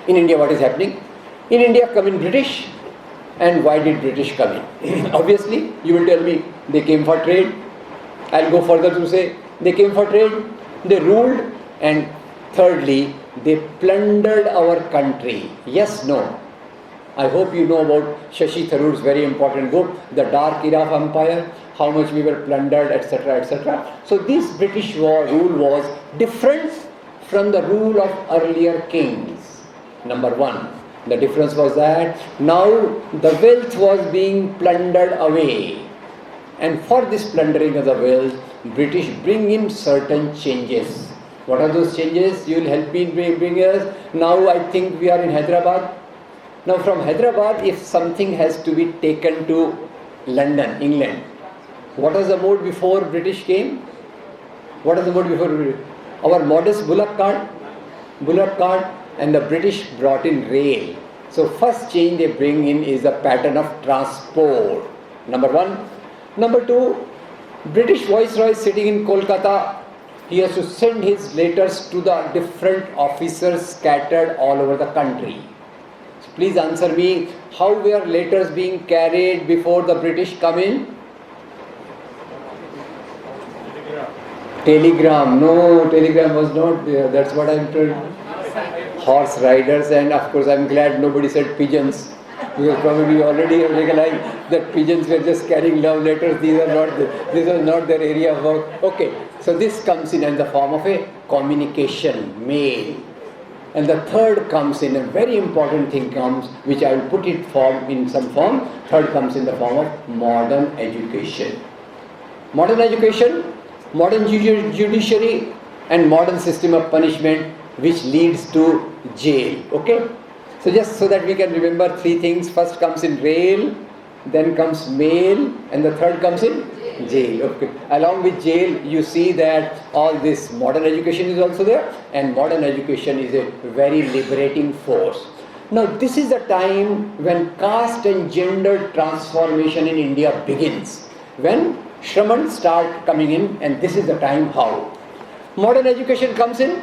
In India, what is happening? In India, come in British. And why did British come in? Obviously, you will tell me, they came for trade. I'll go further to say, they came for trade, they ruled, and thirdly, they plundered our country. Yes, no. I hope you know about Shashi Tharoor's very important book, The Dark Era of Empire, how much we were plundered, etc., etc. So this British rule was different from the rule of earlier kings. Number one, the difference was that now the wealth was being plundered away. And for this plundering of the wealth, British bring in certain changes. What are those changes? You will help me bring us. Now I think we are in Hyderabad. Now from Hyderabad, if something has to be taken to London, England, what was the mode before British came? What was the mode before British? Our modest bullock cart, and the British brought in rail. So first change they bring in is the pattern of transport. Number one. Number two, British Viceroy sitting in Kolkata, he has to send his letters to the different officers scattered all over the country. So please answer me, how were letters being carried before the British come in? Telegram. No, telegram was not there. That's what I'm told. Horse riders, and of course I'm glad nobody said pigeons, because probably you already realized that pigeons were just carrying love letters. This was not their area of work. Okay, so this comes in the form of a communication, mail. And the third comes in, a very important thing comes, which I will put it in some form. Third comes in the form of modern education. Modern education, modern judiciary, and modern system of punishment, which leads to jail. Okay? So just so that we can remember three things. First comes in rail, then comes mail, and the third comes in jail. Okay. Along with jail, you see that all this modern education is also there, and modern education is a very liberating force. Now this is the time when caste and gender transformation in India begins. When Shramans start coming in, and this is the time how. Modern education comes in,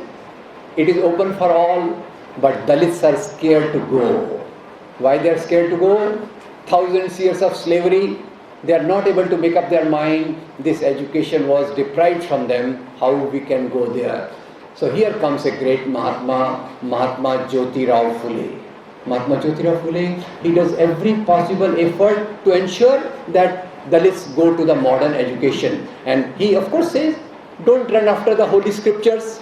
it is open for all, but Dalits are scared to go. Why they are scared to go? Thousands years of slavery, they are not able to make up their mind. This education was deprived from them. How we can go there? So here comes a great Mahatma Jyotirao Phule. Mahatma Jyotirao Phule, he does every possible effort to ensure that Dalits go to the modern education. And he of course says, don't run after the holy scriptures.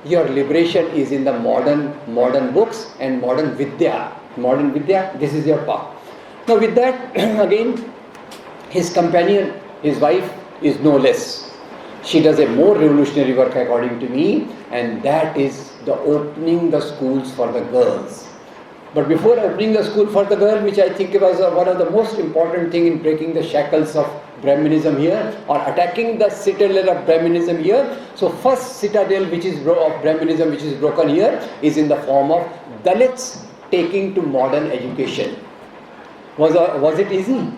Your liberation is in the modern books and modern Vidya. Modern Vidya, this is your path. Now with that, again, his companion, his wife, is no less. She does a more revolutionary work according to me, and that is the opening the schools for the girls. But before opening the school for the girl, which I think was one of the most important thing in breaking the shackles of Brahminism here, or attacking the citadel of Brahminism here. So first citadel which is of Brahminism which is broken here is in the form of Dalits taking to modern education. Was it easy?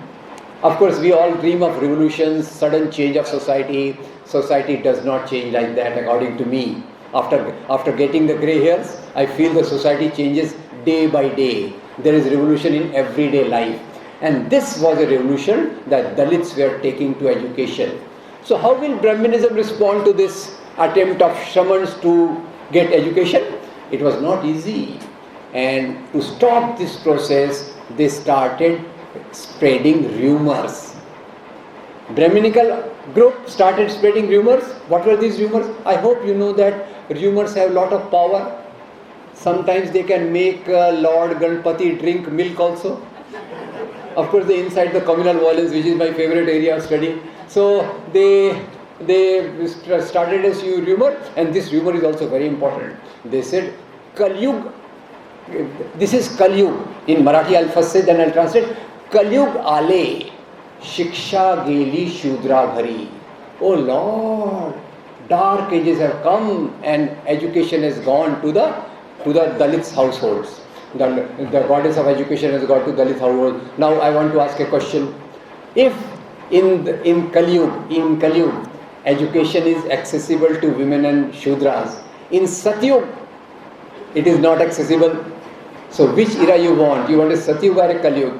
Of course, we all dream of revolutions, sudden change of society. Society does not change like that according to me. After getting the grey hairs, I feel the society changes day by day. There is revolution in everyday life. And this was a revolution that Dalits were taking to education. So how will Brahminism respond to this attempt of Shramans to get education? It was not easy. And to stop this process, they started spreading rumors. Brahminical group started spreading rumors. What were these rumors? I hope you know that rumors have a lot of power. Sometimes they can make Lord Ganpati drink milk also. Of course, they incite the communal violence, which is my favorite area of study. So they started a rumor, and this rumor is also very important. They said, Kalyug, this is Kalyug. In Marathi I'll first say, then I'll translate. Kalyug ale, shiksha geli shudra ghari. Oh Lord, dark ages have come and education has gone to the Dalits households. The goddess of education has got to Dalit households. Now I want to ask a question. If in Kalyug, education is accessible to women and Shudras, in Satyug, It is not accessible. So which era you want? You want a Satyug or a Kalyug?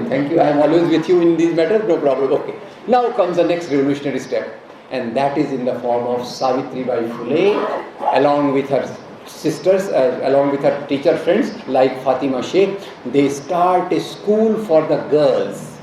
Thank you. I am always with you in these matters. No problem. Okay. Now comes the next revolutionary step, and that is in the form of Savitribai Phule, along with her sisters, along with her teacher friends like Fatima Sheikh. They start a school for the girls,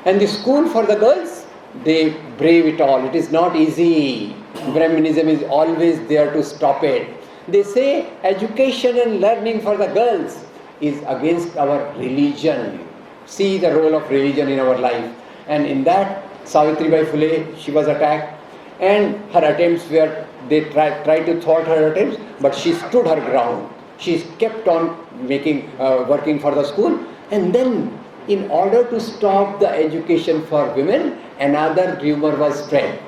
and the school for the girls, they brave it all. It is not easy. Brahminism is always there to stop it. They say education and learning for the girls is against our religion. See the role of religion in our life. And in that, Savitribai Phule, she was attacked, and her attempts were, they tried to thwart her attempts, but she stood her ground. She kept on working for the school, and then in order to stop the education for women, another rumor was spread.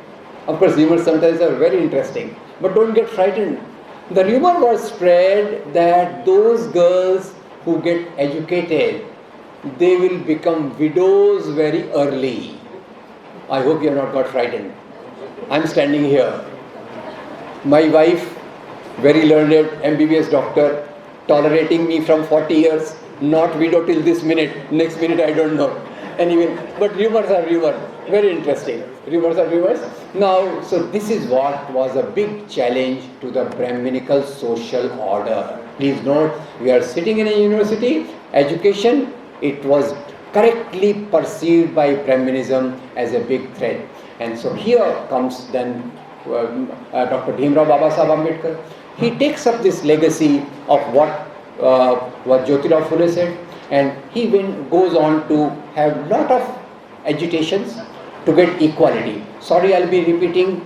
Of course, rumors sometimes are very interesting, but don't get frightened. The rumor was spread that those girls who get educated, they will become widows very early. I hope you have not got frightened. I am standing here. My wife, very learned MBBS doctor, tolerating me from 40 years, not widow till this minute. Next minute I don't know. Anyway, but rumors are rumors. Very interesting. Rumors are rumors. Now, so this is what was a big challenge to the Brahminical social order. Please note, we are sitting in a university, education, it was correctly perceived by Brahminism as a big threat. And so here comes then Dr. Bhimrao Babasaheb Ambedkar. He takes up this legacy of what Jyotirao Phule said, and he goes on to have lot of agitations to get equality. Sorry, I'll be repeating,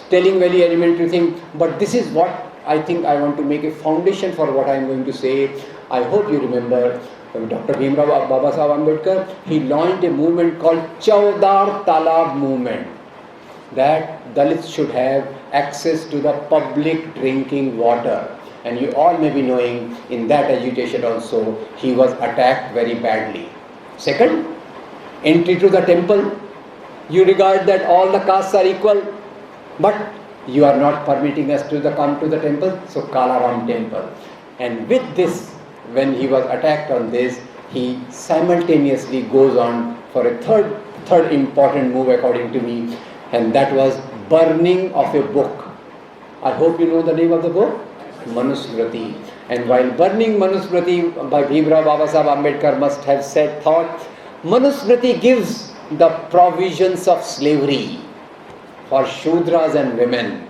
telling very elementary thing, but this is what I think I want to make a foundation for what I am going to say. I hope you remember Dr. Bhimrao Babasaheb Ambedkar. He launched a movement called Chaudhar Talab movement, that Dalits should have access to the public drinking water. And you all may be knowing, in that agitation also, he was attacked very badly. Second, entry to the temple. You regard that all the castes are equal, but you are not permitting us to come to the temple, so Kalaram temple. And with this, when he was attacked on this, he simultaneously goes on for a third important move according to me, and that was burning of a book. I hope you know the name of the book, Manusmriti. And while burning Manusmriti by Bhimrao Babasaheb Ambedkar must have thought, Manusmriti gives the provisions of slavery for Shudras and women.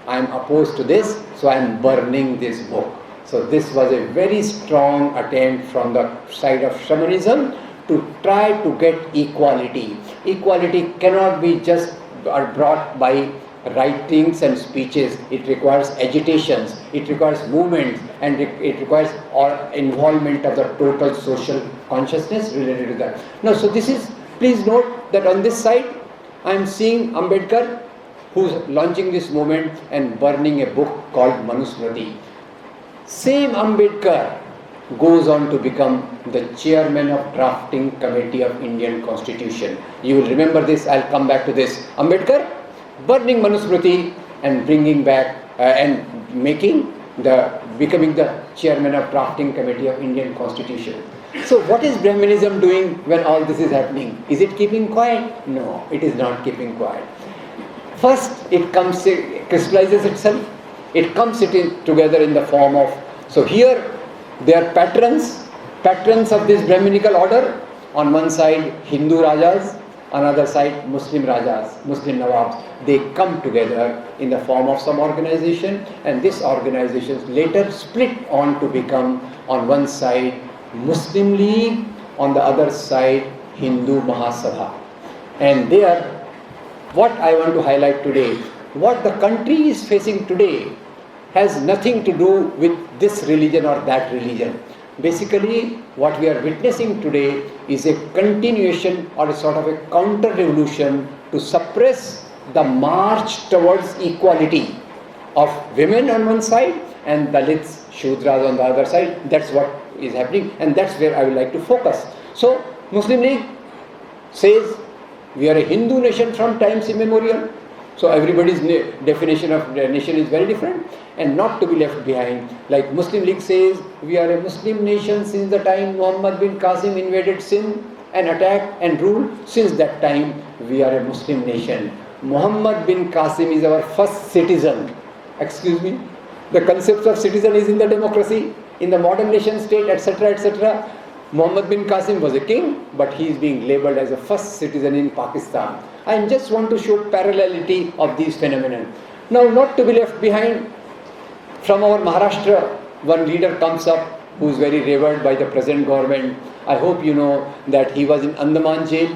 I am opposed to this, so I am burning this book. So this was a very strong attempt from the side of shamanism to try to get equality. Equality cannot be just brought by writings and speeches. It requires agitations, it requires movements, and it requires involvement of the total social consciousness related to that. Now, so this is, please note that on this side, I am seeing Ambedkar, who is launching this movement and burning a book called Manusmriti. Same Ambedkar goes on to become the chairman of drafting committee of Indian Constitution. You will remember this, I'll come back to this. Ambedkar burning Manusmriti and bringing back and becoming the chairman of drafting committee of Indian Constitution. So what is Brahminism doing when all this is happening? Is it keeping quiet? No, it is not keeping quiet. First, it crystallizes itself. It comes together in the form of, so here they are patrons of this Brahminical order. On one side, Hindu Rajas, another side, Muslim Rajas, Muslim Nawabs. They come together in the form of some organization, and this organization later split on to become, on one side, Muslim League, on the other side, Hindu Mahasabha. And there, what I want to highlight today, what the country is facing today has nothing to do with this religion or that religion. Basically, what we are witnessing today is a continuation or a sort of a counter-revolution to suppress the march towards equality of women on one side and Dalits, Shudras on the other side. That's what is happening, and that's where I would like to focus. So, Muslim League says we are a Hindu nation from times immemorial. So everybody's definition of the nation is very different, and not to be left behind. Like Muslim League says, we are a Muslim nation since the time Muhammad bin Qasim invaded Sindh and attacked and ruled. Since that time, we are a Muslim nation. Muhammad bin Qasim is our first citizen. Excuse me? The concept of citizen is in the democracy, in the modern nation state, etc., etc. Muhammad bin Qasim was a king, but he is being labelled as a first citizen in Pakistan. I just want to show parallelity of these phenomena. Now, not to be left behind, from our Maharashtra, one leader comes up who is very revered by the present government. I hope you know that he was in Andaman jail.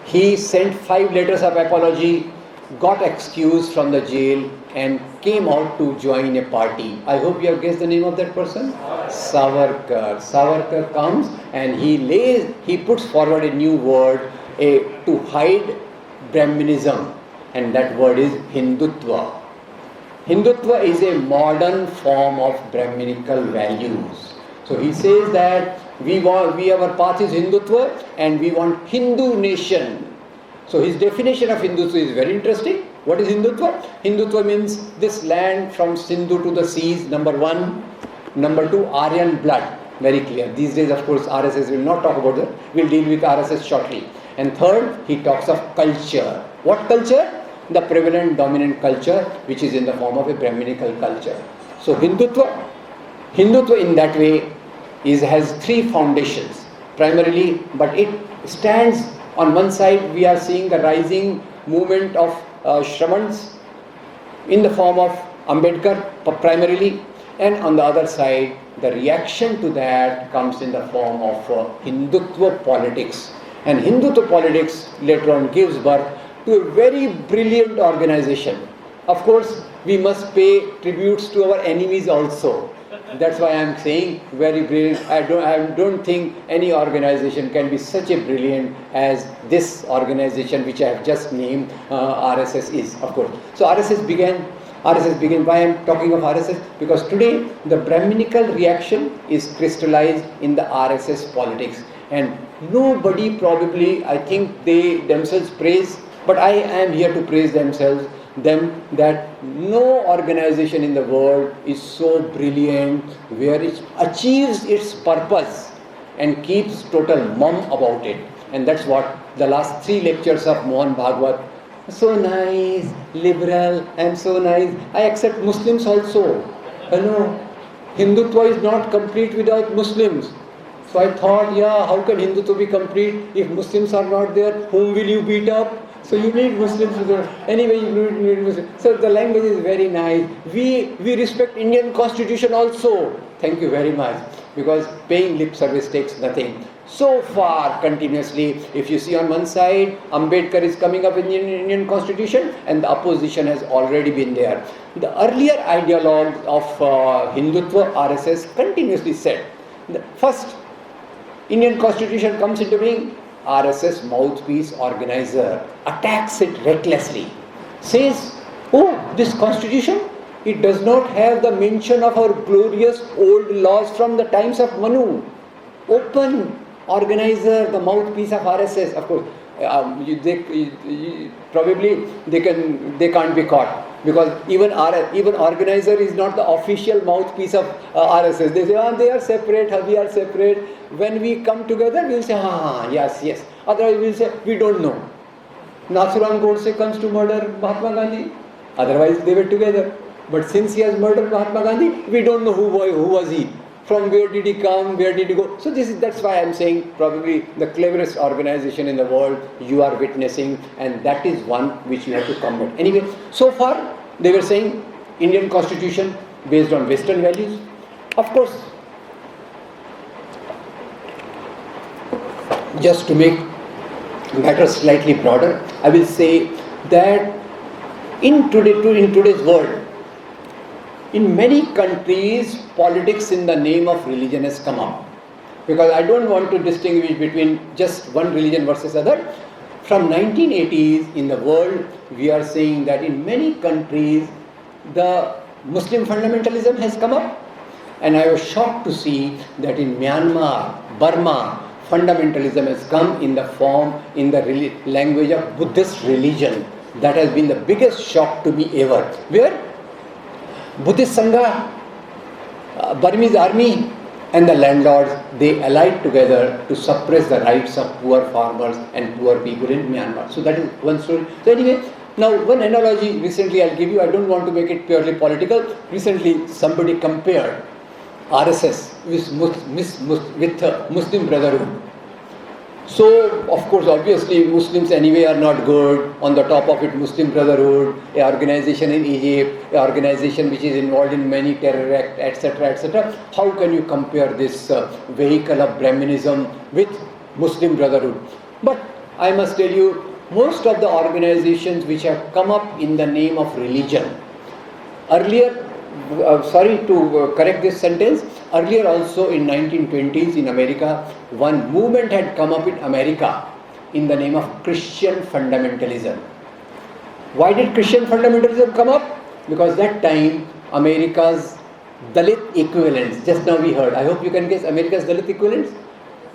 He sent 5 letters of apology, got excused from the jail, and came out to join a party. I hope you have guessed the name of that person. Savarkar. Savarkar comes and he puts forward a new word to hide Brahminism, and that word is Hindutva. Hindutva is a modern form of Brahminical values. So he says that our path is Hindutva and we want Hindu nation. So his definition of Hindutva is very interesting. What is Hindutva? Hindutva means this land from Sindhu to the seas, number 1. Number 2, Aryan blood. Very clear. These days, of course, RSS will not talk about that. We'll deal with RSS shortly. And third, he talks of culture. What culture? The prevalent dominant culture, which is in the form of a Brahminical culture. So Hindutva in that way has 3 foundations primarily, but it stands on one side. We are seeing the rising movement of Shramans in the form of Ambedkar primarily, and on the other side the reaction to that comes in the form of Hindutva politics. And Hindutva politics later on gives birth to a very brilliant organization. Of course, we must pay tributes to our enemies also. That's why I am saying very brilliant. I don't think any organization can be such a brilliant as this organization which I have just named. RSS is, of course. So RSS began. Why I am talking of RSS? Because today the Brahminical reaction is crystallized in the RSS politics, and nobody probably, I think they themselves praise, but I am here to praise them that no organization in the world is so brilliant where it achieves its purpose and keeps total mum about it. And that's what the last 3 lectures of Mohan Bhagwat, so nice, liberal, and so nice. I accept Muslims also. Hindutva is not complete without Muslims. So I thought, how can Hindutva be complete if Muslims are not there? Whom will you beat up? So you need Muslims. Anyway, you need Muslims. So the language is very nice. We respect Indian constitution also. Thank you very much. Because paying lip service takes nothing. So far, continuously, if you see on one side, Ambedkar is coming up in the Indian constitution and the opposition has already been there. The earlier ideologues of Hindutva, RSS, continuously said, the first Indian constitution comes into being, RSS mouthpiece organizer attacks it recklessly, says, this constitution, it does not have the mention of our glorious old laws from the times of Manu. Open organizer, the mouthpiece of RSS, of course, probably they can't be caught, because even organizer is not the official mouthpiece of RSS. They say, they are separate, we are separate. When we come together, we will say, yes. Otherwise, we will say, we don't know. Nathuram Godse comes to murder Mahatma Gandhi. Otherwise, they were together. But since he has murdered Mahatma Gandhi, we don't know who was he. From where did he come, where did he go? So that's why I am saying probably the cleverest organization in the world you are witnessing, and that is one which you have to combat. Anyway, so far they were saying Indian constitution based on Western values. Of course, just to make matters slightly broader, I will say that in today's world, in many countries, politics in the name of religion has come up. Because I don't want to distinguish between just one religion versus other. From 1980s in the world, we are saying that in many countries, the Muslim fundamentalism has come up. And I was shocked to see that in Myanmar, Burma, fundamentalism has come in the language of Buddhist religion. That has been the biggest shock to me ever. Where Buddhist Sangha, Burmese army and the landlords, they allied together to suppress the rights of poor farmers and poor people in Myanmar. So that is one story. So anyway, now one analogy recently I'll give you. I don't want to make it purely political. Recently somebody compared RSS with Muslim Brotherhood. So, of course, obviously Muslims anyway are not good. On the top of it, Muslim Brotherhood, an organization in Egypt, an organization which is involved in many terror acts, etc., etc. How can you compare this vehicle of Brahminism with Muslim Brotherhood? But I must tell you, most of the organizations which have come up in the name of religion, earlier, sorry to correct this sentence, earlier also in 1920s in America, one movement had come up in America in the name of Christian fundamentalism. Why did Christian fundamentalism come up? Because that time America's Dalit equivalents, just now we heard, I hope you can guess America's Dalit equivalents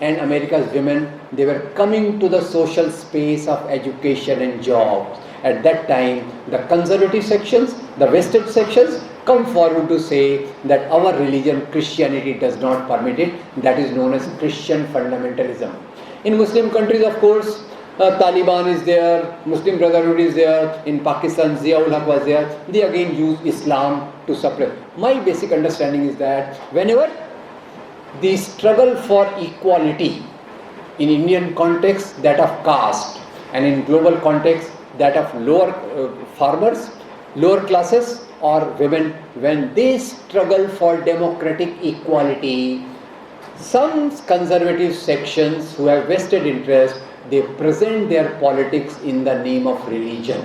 and America's women, they were coming to the social space of education and jobs. At that time, the conservative sections, the vested sections, come forward to say that our religion, Christianity, does not permit it. That is known as Christian fundamentalism. In Muslim countries, of course, Taliban is there, Muslim Brotherhood is there, in Pakistan, Zia-ul Haq was there. They again use Islam to suppress. My basic understanding is that whenever the struggle for equality, in Indian context, that of caste, and in global context, that of lower farmers, lower classes or women, when they struggle for democratic equality, some conservative sections who have vested interest, they present their politics in the name of religion.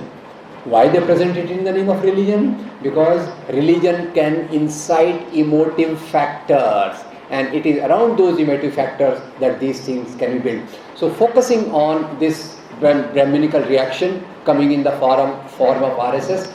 Why they present it in the name of religion? Because religion can incite emotive factors, and it is around those emotive factors that these things can be built. So focusing on this Brahminical reaction coming in the form of RSS,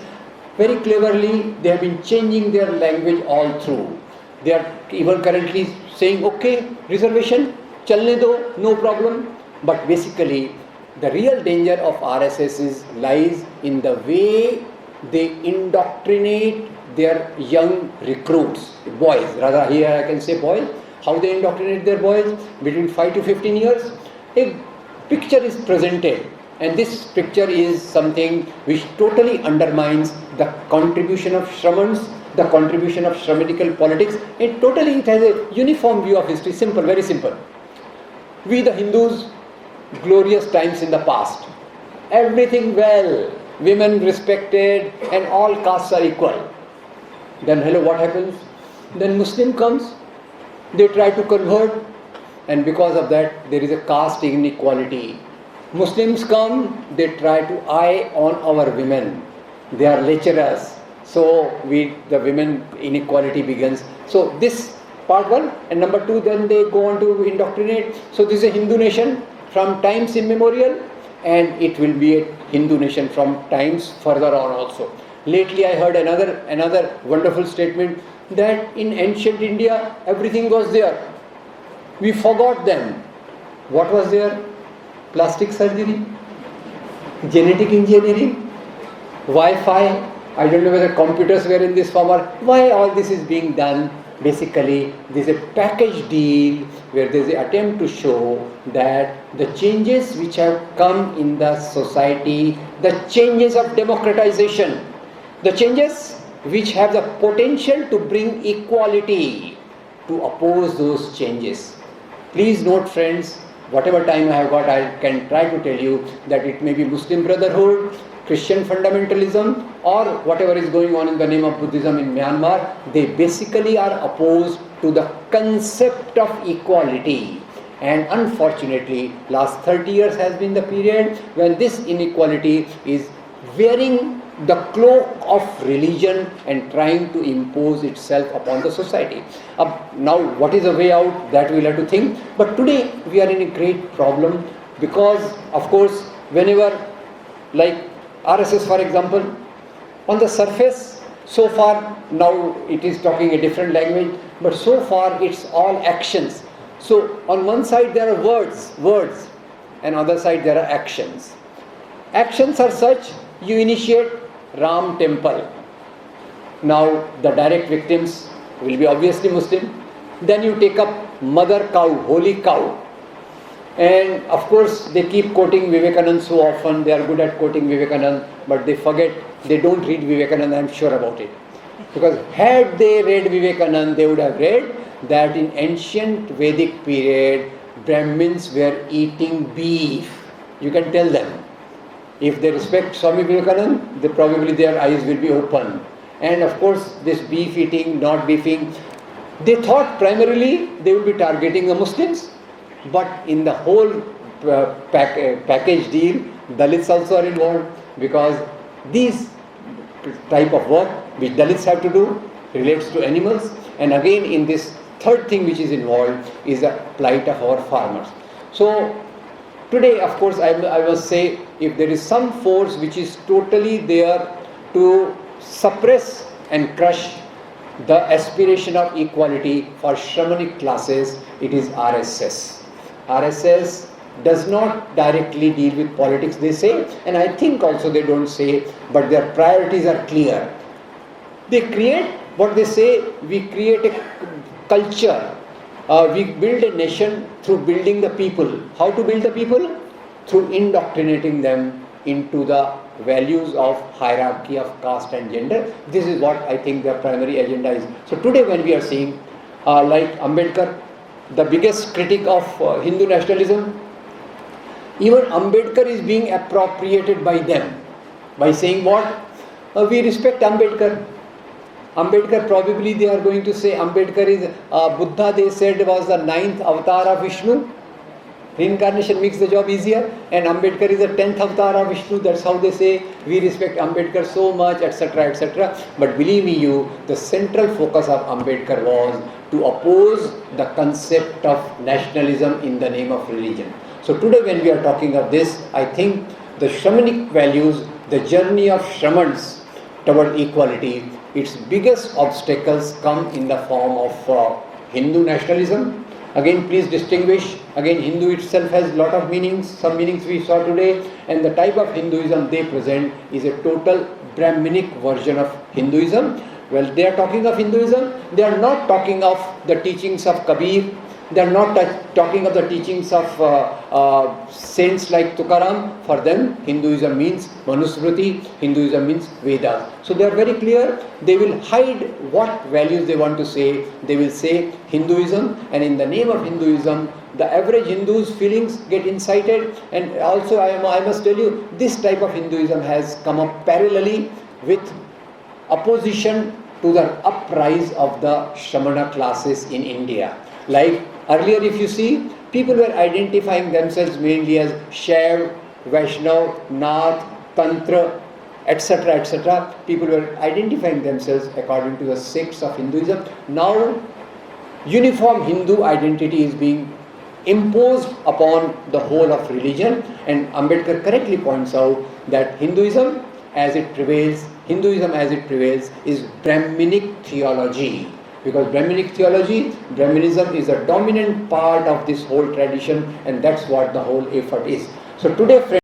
very cleverly they have been changing their language all through. They are even currently saying, okay, reservation, chalne do, no problem. But basically, the real danger of RSS lies in the way they indoctrinate their young recruits, boys, rather here I can say boys, how they indoctrinate their boys between 5 to 15 years. A picture is presented, and this picture is something which totally undermines the contribution of Shramans, the contribution of Shramanical politics. It has a uniform view of history, simple, very simple. We the Hindus, glorious times in the past, everything well, women respected and all castes are equal. Then hello, what happens? Then Muslim comes, they try to convert, and because of that there is a caste inequality. Muslims come, they try to eye on our women. They are lecturers. So the women inequality begins. So this part one, and number two, then they go on to indoctrinate. So this is a Hindu nation from times immemorial, and it will be a Hindu nation from times further on also. Lately I heard another wonderful statement that in ancient India everything was there. We forgot them. What was there? Plastic surgery, genetic engineering, Wi-Fi. I don't know whether computers were in this form or why all this is being done. Basically, there is a package deal where there is an attempt to show that the changes which have come in the society, the changes of democratization, the changes which have the potential to bring equality, to oppose those changes. Please note, friends, whatever time I have got, I can try to tell you that it may be Muslim Brotherhood, Christian fundamentalism, or whatever is going on in the name of Buddhism in Myanmar. They basically are opposed to the concept of equality. And unfortunately, last 30 years has been the period when this inequality is wearing the cloak of religion and trying to impose itself upon the society. Now, what is the way out? That we'll have to think. But today, we are in a great problem because, of course, whenever, like RSS for example, on the surface, so far, now it is talking a different language, but so far it's all actions. So, on one side there are words, and on the other side there are actions. Actions are such You initiate Ram temple. Now the direct victims will be obviously Muslim. Then you take up mother cow, holy cow. And of course they keep quoting Vivekananda so often, they are good at quoting Vivekananda, but they forget, they don't read Vivekananda, I am sure about it. Because had they read Vivekananda, they would have read that in ancient Vedic period, Brahmins were eating beef. You can tell them. If they respect Swami Vivekananda, they probably their eyes will be open. And of course, this beef eating, not beefing, they thought primarily they would be targeting the Muslims, but in the whole package deal, Dalits also are involved, because these type of work which Dalits have to do relates to animals. And again, in this third thing which is involved is the plight of our farmers. So today, of course, I must say, if there is some force which is totally there to suppress and crush the aspiration of equality for Shramanic classes, it is RSS. RSS does not directly deal with politics, they say, and I think also they don't say, but their priorities are clear. They create what they say, we create a culture, we build a nation through building the people. How to build the people? Through indoctrinating them into the values of hierarchy of caste and gender. This is what I think their primary agenda is. So today when we are seeing like Ambedkar, the biggest critic of Hindu nationalism, even Ambedkar is being appropriated by them by saying what? We respect Ambedkar. Ambedkar, probably they are going to say Ambedkar is Buddha, they said, was the 9th avatar of Vishnu. Reincarnation makes the job easier, and Ambedkar is the 10th avatar of Vishnu. That's how they say we respect Ambedkar so much, etc., etc. But believe me, the central focus of Ambedkar was to oppose the concept of nationalism in the name of religion. So today when we are talking of this, I think the Shramanic values, the journey of Shramans toward equality, its biggest obstacles come in the form of Hindu nationalism. Again, please distinguish, again Hindu itself has a lot of meanings, some meanings we saw today, and the type of Hinduism they present is a total Brahminic version of Hinduism. Well, they are talking of Hinduism, they are not talking of the teachings of Kabir, they are not talking of the teachings of saints like Tukaram. For them, Hinduism means Manusmriti, Hinduism means Vedas. So they are very clear, they will hide what values they want to say. They will say Hinduism, and in the name of Hinduism, the average Hindu's feelings get incited. And also I must tell you, this type of Hinduism has come up parallelly with opposition to the uprise of the Shramana classes in India. Like earlier, if you see, people were identifying themselves mainly as Shaiv, Vaishnav, Nath, Tantra, etc., etc. People were identifying themselves according to the sects of Hinduism. Now, uniform Hindu identity is being imposed upon the whole of religion, and Ambedkar correctly points out that Hinduism as it prevails is Brahminic theology. Because Brahminic theology, Brahminism is a dominant part of this whole tradition, and that's what the whole effort is. So today, friends,